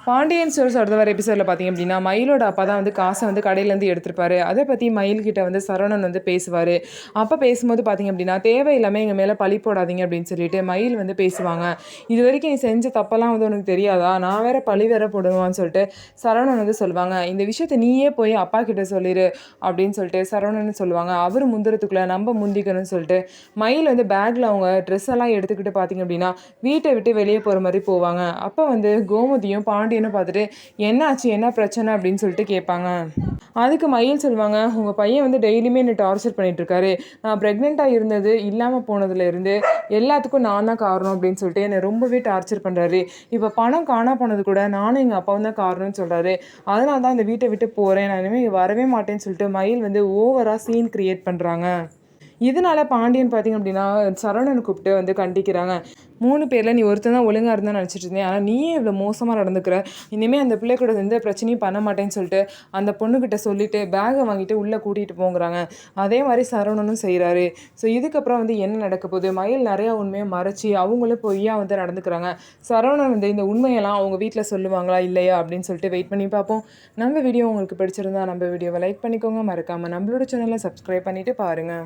Pandian stores அடுத்த வர எபிசோடில் பார்த்தீங்க அப்படின்னா மயிலோட அப்பா தான் வந்து காசை வந்து கடையிலேருந்து எடுத்திருப்பாரு. அதை பற்றி மயில்கிட்ட வந்து சரவணன் வந்து பேசுவார். அப்போ பேசும்போது பார்த்தீங்க அப்படின்னா தேவையில்லாமல் எங்கள் மேலே பழி போடாதீங்க அப்படின்னு சொல்லிட்டு மயில் வந்து பேசுவாங்க. இது வரைக்கும் நீ செஞ்ச தப்பெல்லாம் வந்து உனக்கு தெரியாதா, நான் வேற பழி வேற போடுவான்னு சொல்லிட்டு சரவணன் வந்து சொல்லுவாங்க. இந்த விஷயத்தை நீயே போய் அப்பா கிட்ட சொல்லிடு அப்படின்னு சொல்லிட்டு சரவணன் சொல்லுவாங்க. அவர் முந்துறதுக்குள்ளே நம்ம முந்திக்கணும்னு சொல்லிட்டு மயில் வந்து பேக்கில் அவங்க ட்ரெஸ் எல்லாம் எடுத்துக்கிட்டு பார்த்தீங்க அப்படின்னா வீட்டை விட்டு வெளியே போகிற மாதிரி போவாங்க. அப்போ வந்து கோமதியும் பாண்டியனை பார்த்துட்டு என்னாச்சு, என்ன பிரச்சனை அப்படின்னு சொல்லிட்டு கேட்பாங்க. அதுக்கு மயில் சொல்லுவாங்க, உங்கள் பையன் வந்து டெய்லியுமே என்னை டார்ச்சர் பண்ணிட்டு இருக்காரு. நான் ப்ரெக்னெண்ட்டாக இருந்தது இல்லாமல் போனதுலேருந்து எல்லாத்துக்கும் நான் தான் காரணம் அப்படின்னு சொல்லிட்டு என்னை ரொம்பவே டார்ச்சர் பண்ணுறாரு. இப்போ பணம் காணா போனது கூட நானும் எங்கள் அப்பாவும் தான் காரணம்னு சொல்கிறாரு. அதனால தான் இந்த வீட்டை விட்டு போகிறேன், நான் இனிமேல் வரவே மாட்டேன்னு சொல்லிட்டு மயில் வந்து ஓவராக சீன் கிரியேட் பண்ணுறாங்க. இதனால பாண்டியன் பார்த்தீங்க அப்படின்னா சரவணனை கூப்பிட்டு வந்து கண்டிக்கிறாங்க. 3 பேரில் நீ ஒருத்தன் தான் ஒழுங்காக இருந்தால் நினச்சிட்டு இருந்தேன், ஆனால் நீயே இவ்வளோ மோசமாக நடந்துக்கிற, இனிமேல் அந்த பிள்ளை கூட எந்த பிரச்சனையும் பண்ண மாட்டேன்னு சொல்லிட்டு அந்த பொண்ணுக்கிட்ட சொல்லிவிட்டு பேகை வாங்கிட்டு உள்ளே கூட்டிகிட்டு போங்கிறாங்க. அதே மாதிரி சரவணனும் செய்கிறாரு. ஸோ இதுக்கப்புறம் வந்து என்ன நடக்க போகுது, மயில் நிறையா உண்மையை மறைச்சி அவங்களும் பொய்யா வந்து நடந்துக்கிறாங்க. சரவணன் வந்து இந்த உண்மையெல்லாம் அவங்க வீட்டில் சொல்லுவாங்களா இல்லையா அப்படின்னு சொல்லிட்டு வெயிட் பண்ணி பார்ப்போம். நம்ம வீடியோ உங்களுக்கு பிடிச்சிருந்தா நம்ம வீடியோவை லைக் பண்ணிக்கோங்க, மறக்காமல் நம்மளோட சேனலை சப்ஸ்கிரைப் பண்ணிவிட்டு பாருங்கள்.